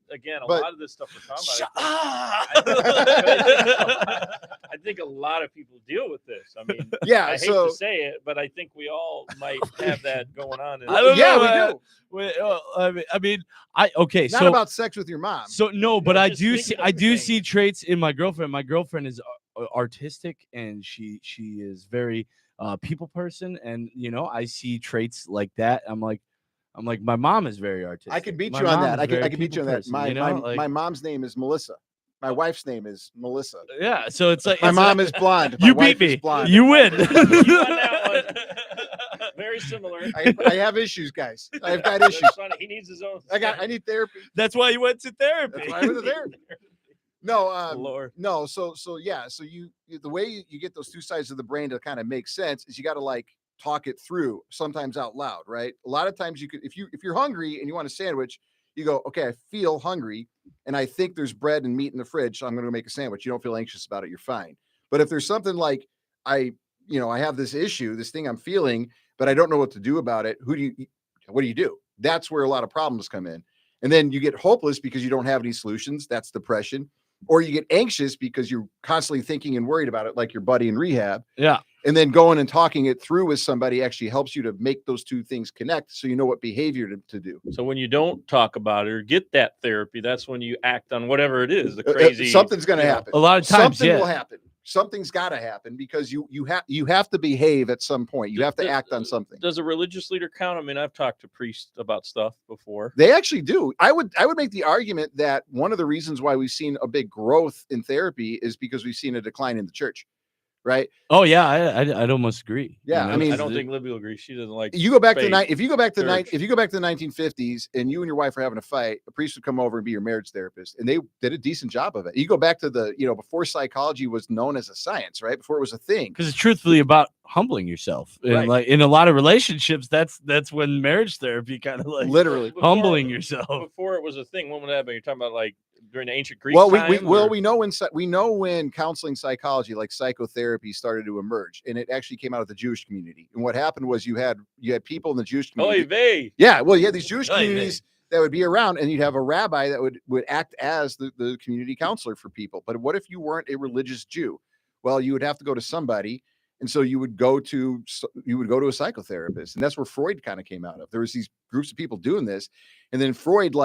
Again, a But- lot of this stuff we're talking Shut about. up. I think a lot of people deal with this. I mean, Yeah. I hate So to say it, but I think we all might have that going on. I don't yeah, know. we do. Okay. Not So about sex with your mom. So no, but I just do think see of I do everything. see traits in my girlfriend. My girlfriend is artistic and she is very people person, and I see traits like that. I'm like my mom is very artistic. I can beat My you on mom that. is I very can beat you on people that. person, My mom's name is Melissa. My wife's name is Melissa. yeah. So it's like My it's mom like, is blonde. you My wife beat is me. blonde. You win. You on that one. Very similar. I have issues, guys. I've got issues. Funny. He needs his own. I need therapy. That's why you went to therapy. That's why I went to therapy. No, Lord. no. So yeah. So the way you get those two sides of the brain to kind of make sense is you got to like talk it through, sometimes out loud, right? A lot of times you could, if you're hungry and you want a sandwich, you go, okay, I feel hungry and I think there's bread and meat in the fridge, so I'm going to make a sandwich. You don't feel anxious about it, you're fine. But if there's something like I have this issue, this thing I'm feeling, but I don't know what to do about it, what do you do? That's where a lot of problems come in. And then you get hopeless because you don't have any solutions. That's depression. Or you get anxious because you're constantly thinking and worried about it, like your buddy in rehab. Yeah. And then going and talking it through with somebody actually helps you to make those two things connect, so you know what behavior to do. So when you don't talk about it or get that therapy, that's when you act on whatever it is. The crazy. Something's going to happen. A lot of times, Something yeah. will happen. Something's got to happen because you have to behave at some point. You have to act on something. Does a religious leader count? I mean, I've talked to priests about stuff before. They actually do. I would make the argument that one of the reasons why we've seen a big growth in therapy is because we've seen a decline in the church, right? Oh yeah, I'd almost agree. Yeah, I mean, I don't think Libby will agree. She doesn't like. You go back to faith, the if you go back to the church. if you go back to the 1950s and you and your wife are having a fight, a priest would come over and be your marriage therapist, and they did a decent job of it. You go back to the before psychology was known as a science, right? Before it was a thing. because it's truthfully about humbling yourself, and Right. like in a lot of relationships, that's when marriage therapy kind of like Literally. Before- humbling yourself. Before it was a thing, what would happen? You're talking about like during the ancient Greek Well, time? we know when counseling psychology, like psychotherapy, started to emerge, and it actually came out of the Jewish community. And what happened was you had people in the Jewish community. Yeah, well, you had these Jewish communities that would be around, and you'd have a rabbi that would act as the community counselor for people. But what if you weren't a religious Jew? Well, you would have to go to somebody. And so you would go to a psychotherapist, and that's where Freud kind of came out of. There was these groups of people doing this, and then Freud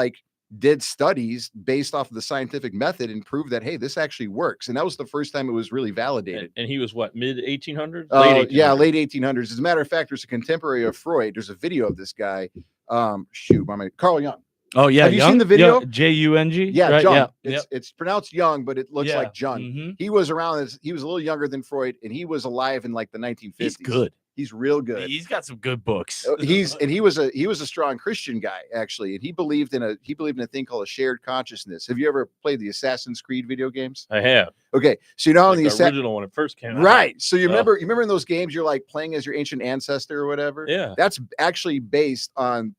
did studies based off of the scientific method and proved that, hey, this actually works. And that was the first time it was really validated. And he was what, mid 1800s? Yeah, late 1800s. As a matter of fact, there's a contemporary of Freud. There's a video of this guy. Carl Jung. Oh yeah, have you seen the video? Jung? Yeah, right? Jung. Yeah. It's pronounced Young, but it looks like Jung. Mm-hmm. He was around. He was a little younger than Freud, and he was alive in like the 1950s. He's good. He's real good. He's got some good books. He was a strong Christian guy, actually, and he believed in a thing called a shared consciousness. Have you ever played the Assassin's Creed video games? I have. Okay, so you know like the original when it first came out. Right. So you remember in those games you're like playing as your ancient ancestor or whatever? Yeah. That's actually based on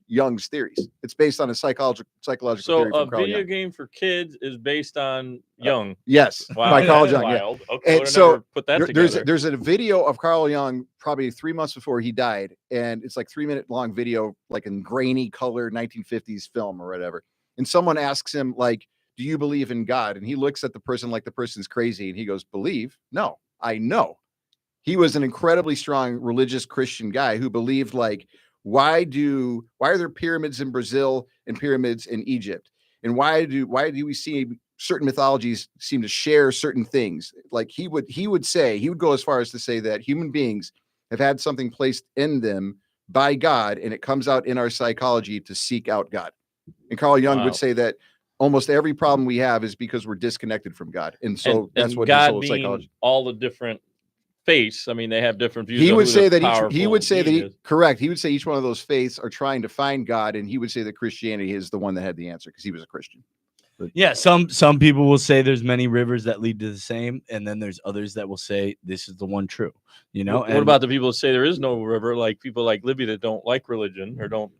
Jung's theories. It's based on a psychological theory. So from a Carl video Jung. game for kids is based on Jung. Yes, Wow, by Carl that's Jung. wild. Yeah. Okay, And so put that together. there's a video of Carl Jung probably 3 months before he died, and it's like 3-minute long video, like in grainy color 1950s film or whatever. And someone asks him like, "Do you believe in God?" And he looks at the person like the person's crazy, and he goes, "Believe? No, I know." He was an incredibly strong religious Christian guy who believed like, why are there pyramids in Brazil and pyramids in Egypt? And why do we see certain mythologies seem to share certain things? Like he would go as far as to say that human beings have had something placed in them by God, and it comes out in our psychology to seek out God. And Carl Jung would say that almost every problem we have is because we're disconnected from God. And so that's what God his whole psychology. All the different faiths. I mean, they have different views. He would say that correct. He would say each one of those faiths are trying to find God, and he would say that Christianity is the one that had the answer because he was a Christian. But yeah, some people will say there's many rivers that lead to the same, and then there's others that will say this is the one true. You know, what about the people that say there is no river, like people like Libby that don't like religion or don't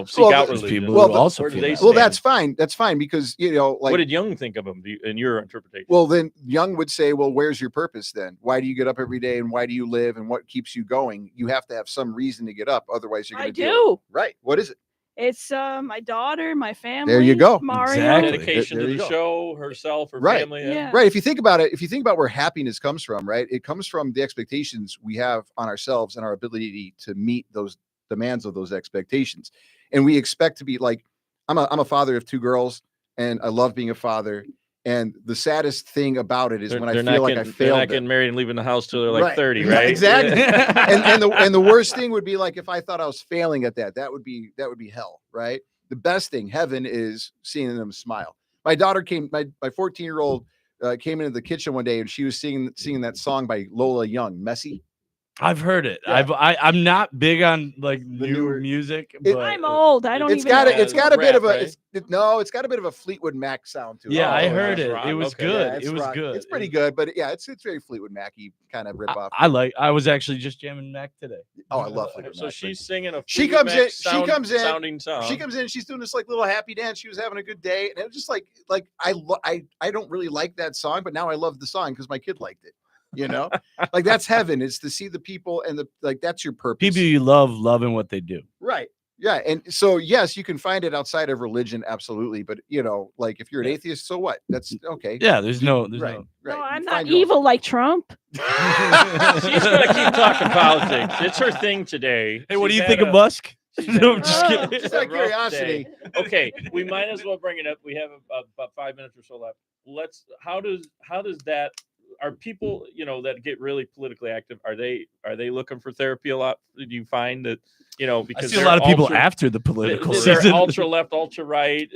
seek out religion? People who also that's fine. That's fine because what did Jung think of him in your interpretation? Well, then Jung would say, well, where's your purpose then? Why do you get up every day, and why do you live, and what keeps you going? You have to have some reason to get up, otherwise you're going to do. Right. What is it? It's my daughter, my family. There you go. Mario. Exactly. Dedication to the show, herself, her Right. family. Yeah. Right. If you think about where happiness comes from, right? It comes from the expectations we have on ourselves and our ability to meet those demands of those expectations. And we expect to be like, I'm a father of 2 girls, and I love being a father. And the saddest thing about it is when I feel like I failed. They're not getting married and leaving the house till they're like 30, right? Exactly. and the worst thing would be like if I thought I was failing at that would be hell, right? The best thing, heaven, is seeing them smile. My daughter my 14-year-old came into the kitchen one day, and she was singing that song by Lola Young, Messy. I've heard it. Yeah. I'm not big on like newer music. But I'm old. I don't it's even. It's got a bit of a. right? It's got a bit of a Fleetwood Mac sound to it. Yeah, I heard it's it. rock. It was Okay. good. Yeah, it's it was rock. good. It's pretty good, but yeah, it's very Fleetwood Mac-y kind of rip off. I was actually just jamming Mac today. Oh, I love Fleetwood So Mac. she's singing a She Fleetwood comes Mac in. She comes in. sounding song. She comes in. She's doing this like little happy dance. She was having a good day, and it was just like I don't really like that song, but now I love the song because my kid liked it. Like that's heaven. It's to see the people and that's your purpose. People you love loving what they do. Right. Yeah. And so, yes, you can find it outside of religion. Absolutely. But like if you're an atheist, so what? That's okay. Yeah. There's no. Right. No, You I'm find not evil like Trump. She's gonna keep talking politics. It's her thing today. Hey, what do She's you think had of Musk? No, I'm just kidding. Just out of curiosity. Okay, we might as well bring it up. We have about 5 minutes or so left. How does that? Are people that get really politically active? Are they looking for therapy a lot? Do you find that because I see a lot of people after the political they're season. ultra left, ultra right?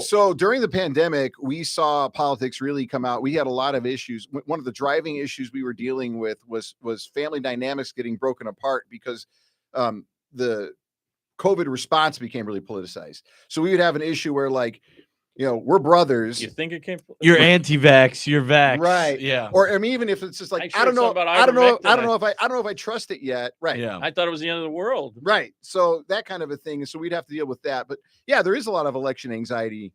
So during the pandemic, we saw politics really come out. We had a lot of issues. One of the driving issues we were dealing with was family dynamics getting broken apart because the COVID response became really politicized. So we would have an issue where we're brothers. You think it came? You're anti-vax. You're vax. Right. Yeah. Or I mean, even if it's just like I don't know if I trust it yet. Right. Yeah. I thought it was the end of the world. Right. So that kind of a thing. So we'd have to deal with that. But yeah, there is a lot of election anxiety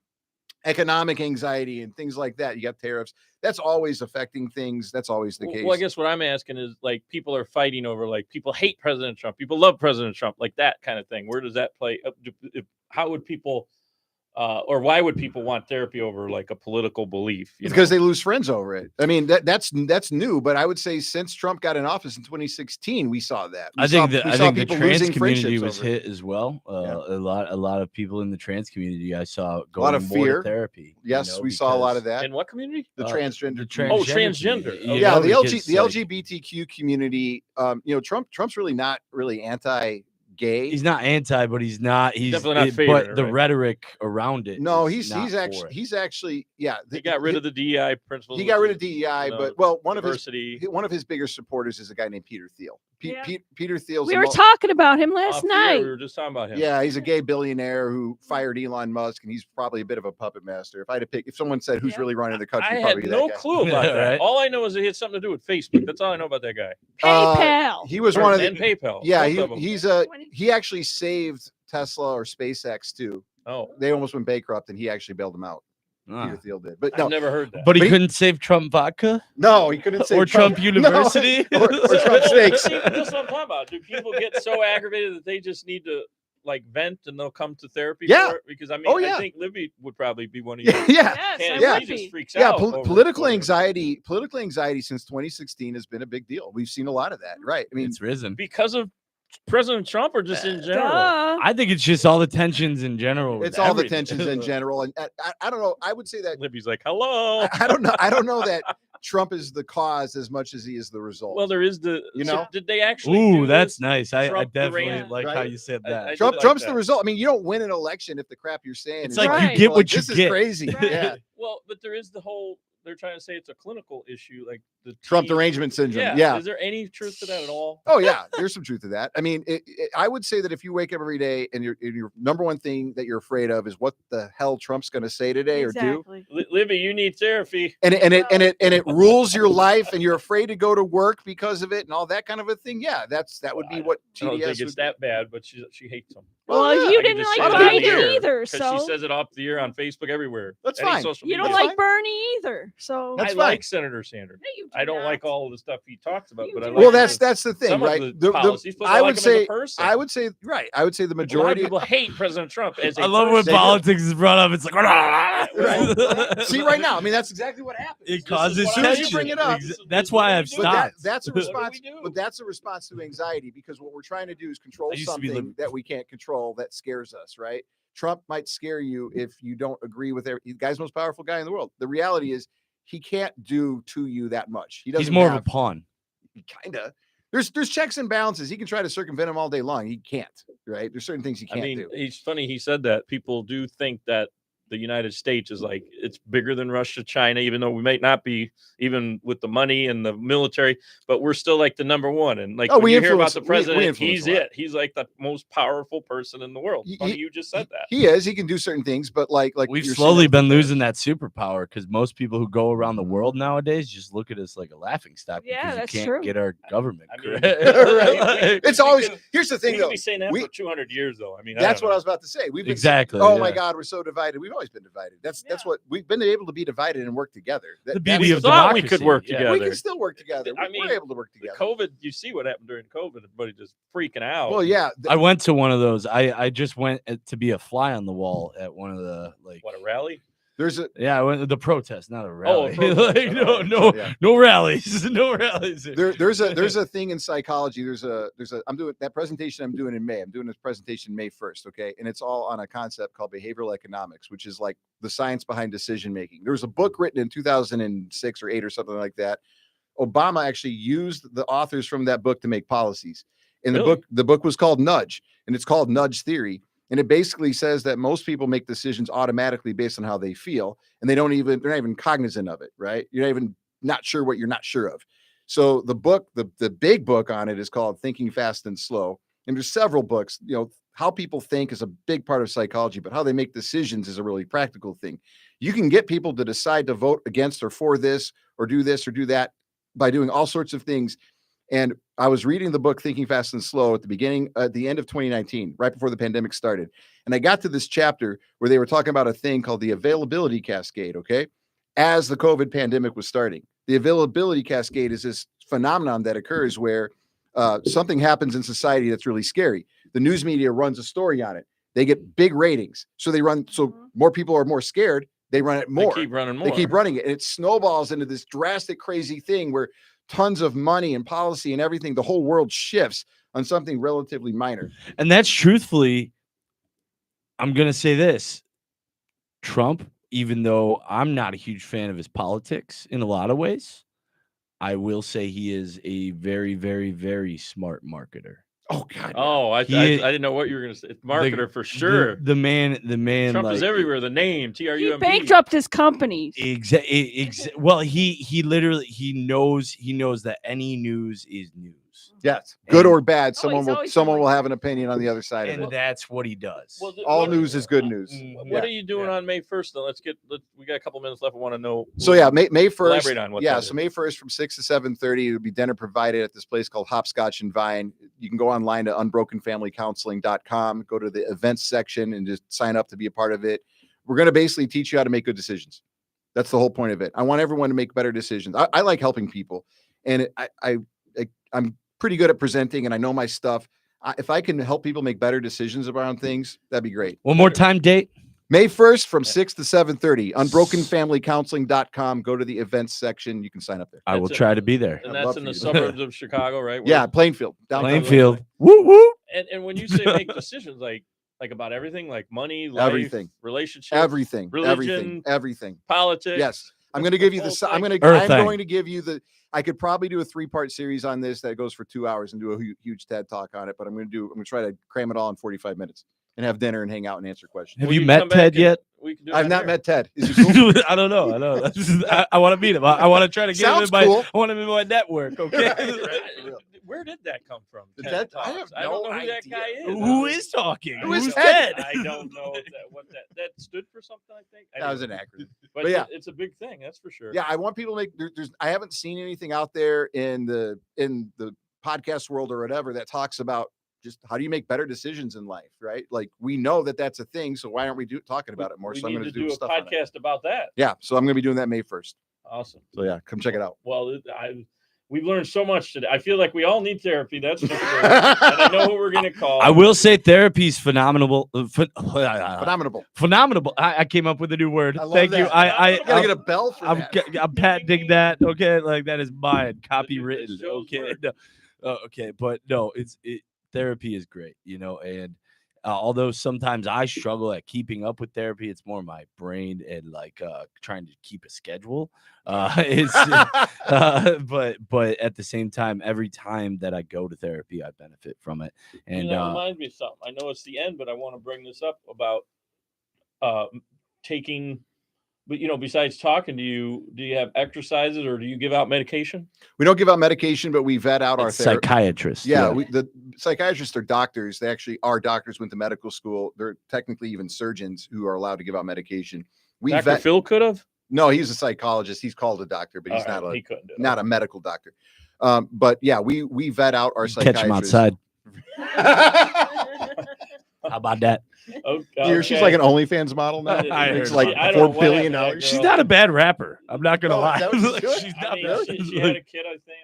economic anxiety and things like that. You got tariffs. That's always affecting things. That's always the case. Well, I guess what I'm asking is, like, people are fighting over, like, people hate President Trump, people love President Trump, like that kind of thing. Where does that play? How would people, or why would people want therapy over like a political belief? Because they lose friends over it. I mean, that's new, but I would say since Trump got in office in 2016, we saw that. I think the trans community was hit as well. Yeah. A lot of people in the trans community I saw a lot of more fear. to therapy. Yes, we saw a lot of that. In what community? The transgender. Oh, transgender. community. Yeah, the Because, LGBTQ community. Trump's really not really anti-gay. He's not anti, but he's definitely not favoring but it, the right? rhetoric around it. No, is not he's actually yeah. He got rid of the DEI principles. He got rid of DEI, but one of his bigger supporters is a guy named Peter Thiel. Peter Thiel's we were talking about him last night. We were just talking about him. Yeah, he's a gay billionaire who fired Elon Musk, and he's probably a bit of a puppet master. If I had to pick, if someone said who's really running the country, I had no clue about that. Right? All I know is it had something to do with Facebook. That's all I know about that guy. PayPal. He was one of the and PayPal. Yeah, he actually saved Tesla or SpaceX too. Oh, they almost went bankrupt, and he actually bailed them out. Peter Thiel did, but I've never heard that. But he couldn't save Trump vodka. No, he couldn't save or Trump University, or Trump steaks. That's what I'm talking about. Do people get so aggravated that they just need to like vent and they'll come to therapy? Yeah. For it? Because I mean, I think Libby would probably be one of you. Yeah. He just freaks out. Political anxiety since 2016 has been a big deal. We've seen a lot of that, right? I mean, it's risen because of President Trump or just in general? I think it's just all the tensions in general. It's all the tensions in general, and I don't know. I would say that Libby's like, hello. I don't know. I don't know that Trump is the cause as much as he is the result. Well, there is the. So did they actually? Ooh, that's nice. I definitely like right? how you said that. Trump's the result. I mean, you don't win an election if the crap you're saying. It's like you get what you this get. Is crazy. Right. Yeah. Well, but there is the whole. They're trying to say it's a clinical issue, like the Trump derangement syndrome. Yeah. Is there any truth to that at all? Oh yeah, there's some truth to that. I mean, I would say that if you wake up every day and your number one thing that you're afraid of is what the hell Trump's going to say today or do. Libby, you need therapy. And it rules your life, and you're afraid to go to work because of it, and all that kind of a thing. Yeah, that would be what TDS. I don't think it's that bad, but she hates him. Well, you didn't like Biden either, so she says it off the air on Facebook everywhere. That's fine. You don't like Bernie either, so I like Senator Sanders. I don't like all of the stuff he talks about, but I like. Well, that's the thing, right? I would say right. I would say the majority of people hate President Trump. I love when politics is brought up. It's like, right. See, right now, I mean, that's exactly what happens. It causes as soon as you bring it up. That's why I've stopped. That's a response. But that's a response to anxiety, because what we're trying to do is control something that we can't control that scares us, right? Trump might scare you if you don't agree with the guy's most powerful guy in the world. The reality is he can't do to you that much. He's more of a pawn. Kinda. There's checks and balances. He can try to circumvent him all day long. He can't, right? There's certain things he can't do. It's funny he said that. People do think that the United States is like, it's bigger than Russia, China, even though we might not be, even with the money and the military, but we're still like the number one. And like, when you hear about the president, he's like the most powerful person in the world. Funny you just said that. He is. He can do certain things, but like we've slowly been losing that superpower, because most people who go around the world nowadays just look at us like a laughing stock. Yeah, that's you can't true. get our government. Right. It's always, here's the thing, though. Be saying that for 200 years, though. I mean, that's what I was about to say. We've been exactly. Oh my God, we're so divided. We've always been divided. That's what we've been able to be divided and work together. The beauty of democracy. We could work together. We can still work together. We're able to work together. COVID, you see what happened during COVID? Everybody just freaking out. Well, yeah. I went to one of those. I just went to be a fly on the wall at one of the a rally? I went to the protest, not a rally. Oh, no rallies, no rallies. There's a thing in psychology. I'm doing that presentation. I'm doing in May. I'm doing this presentation May 1st. Okay, and it's all on a concept called behavioral economics, which is like the science behind decision making. There was a book written in 2006 or 8 or something like that. Obama actually used the authors from that book to make policies. And the book was called Nudge, and it's called Nudge Theory. And it basically says that most people make decisions automatically based on how they feel, and they're not even cognizant of it, right? You're not sure what you're not sure of. So the book, the big book on it is called Thinking Fast and Slow. And there's several books. How people think is a big part of psychology, but how they make decisions is a really practical thing. You can get people to decide to vote against or for this or do that by doing all sorts of things. And I was reading the book Thinking Fast and Slow at the end of 2019, right before the pandemic started. And I got to this chapter where they were talking about a thing called the availability cascade, okay? As the COVID pandemic was starting. The availability cascade is this phenomenon that occurs where something happens in society that's really scary. The news media runs a story on it. They get big ratings. So more people are more scared. They run it more. They keep running more. They keep running it. And it snowballs into this drastic, crazy thing where tons of money and policy and everything, the whole world shifts on something relatively minor. And that's truthfully, I'm going to say this. Trump, even though I'm not a huge fan of his politics in a lot of ways, I will say he is a very, very, very smart marketer. Oh God! Oh, I didn't know what you were going to say. Marketer for sure. The man. Trump is everywhere. The name TRUMP. He bankrupt his companies. Well, he literally knows that any news is news. Yes, good or bad, someone will have an opinion on the other side of it. And that's what he does. Well, all news is good news. What are you doing on May 1st? Then we got a couple minutes left. I want to know. So yeah, May 1st. Elaborate on what that is. So May 1st from 6 to 7:30, it'll be dinner provided at this place called Hopscotch and Vine. You can go online to unbrokenfamilycounseling.com, go to the events section and just sign up to be a part of it. We're going to basically teach you how to make good decisions. That's the whole point of it. I want everyone to make better decisions. I like helping people, and I'm pretty good at presenting, and I know my stuff. If I can help people make better decisions around things, that'd be great. One more time, date. May 1st from 6 to 7:30, unbrokenfamilycounseling.com. Go to the events section. You can sign up there. I will try to be there. And that's in the suburbs of Chicago, right? Yeah, Plainfield. Plainfield. Woo woo. And when you say make decisions, like about everything, like money, life, everything, relationships, everything, religion, everything, politics. Yes. I'm going to give you I'm going to give you I could probably do a 3-part series on this that goes for 2 hours and do a huge TED talk on it, but I'm going to try to cram it all in 45 minutes and have dinner and hang out and answer questions. Have you met Ted yet? I've not met Ted. Is he cool? I don't know. I want to meet him. I want to try to get him in my. Cool. I want him in my network. Okay. Where did that come from? I have I don't know who that guy is. Who is talking? Who is Ted? I don't know what that stood for. Something I think that was an acronym. But yeah, it's a big thing. That's for sure. Yeah, I want people to make. I haven't seen anything out there in the podcast world or whatever that talks about just how do you make better decisions in life, right? Like we know that that's a thing, so why aren't we talking about it more? So I'm going to do a podcast about that. Yeah, so I'm going to be doing that May 1st. Awesome. So yeah, come check it out. Well, we've learned so much today. I feel like we all need therapy. That's for sure. And I know who we're going to call. I will say therapy is phenomenal. Phenomenal. I came up with a new word. Thank you. I gotta get a bell for that. I'm patenting that. Okay, like that is mine, copywritten. Okay, okay, but no, therapy is great, and although sometimes I struggle at keeping up with therapy, it's more my brain and trying to keep a schedule. But at the same time, every time that I go to therapy, I benefit from it. And that reminds me of something. I know it's the end, but I want to bring this up about taking. But besides talking to you, do you have exercises or do you give out medication? We don't give out medication, but we vet out our psychiatrists. Yeah, the psychiatrists are doctors. They actually are doctors, went to medical school. They're technically even surgeons who are allowed to give out medication. Dr. Phil could have? No, he's a psychologist. He's called a doctor, but he's not a medical doctor. But yeah, we vet out our psychiatrists. Catch him outside. How about that? Okay. She's like an OnlyFans model now. It's like $4 billion. She's not a bad rapper. I'm not gonna lie. She's not bad. She had a kid, I think.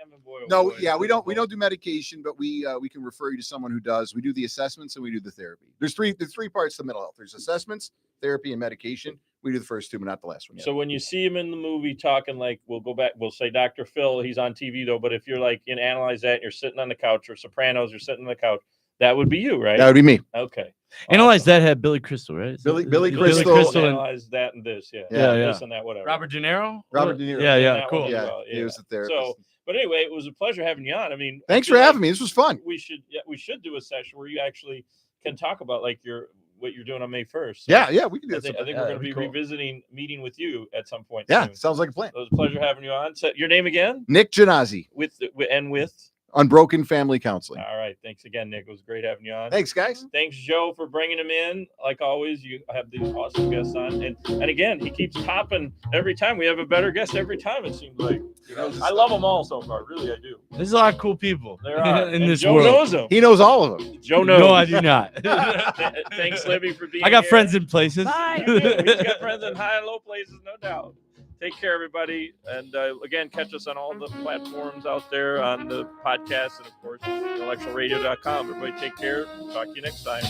We don't do medication, but we can refer you to someone who does. We do the assessments and we do the therapy. There's three parts to mental health. There's assessments, therapy, and medication. We do the first two, but not the last one yet. So when you see him in the movie talking, we'll say Dr. Phil, he's on TV though, but if you're in Analyze That and you're sitting on the couch, or Sopranos, you're sitting on the couch, that would be you, right? That would be me. Okay. Analyze That had Billy Crystal, right? Billy Crystal. Analyze That and this, yeah. This and that, whatever. Robert De Niro. Yeah, cool. Yeah, he was the therapist. So, but anyway, it was a pleasure having you on. I mean, thanks for having me. This was fun. We should do a session where you actually can talk about what you're doing on May 1st. So yeah, we can do that. I think we're going to be revisiting meeting with you at some point. Yeah, soon. Sounds like a plan. So it was a pleasure having you on. So your name again? Nick Giannasi. With Unbroken Family Counseling. All right. Thanks again, Nick. It was great having you on. Thanks, guys. Thanks, Joe, for bringing him in. Like always, you have these awesome guests on. And again, he keeps topping every time. We have a better guest every time, it seems like. I love them all so far. Really, I do. There's a lot of cool people There are. in And this Joe world. knows them. He knows all of them. Joe knows. No, I do not. Thanks, Libby, for being I got here. friends in places. Bye. You do. He's got friends in high and low places, no doubt. Take care, everybody. And again, catch us on all the platforms out there on the podcast and, of course, IntellectualRadio.com. Everybody take care. Talk to you next time.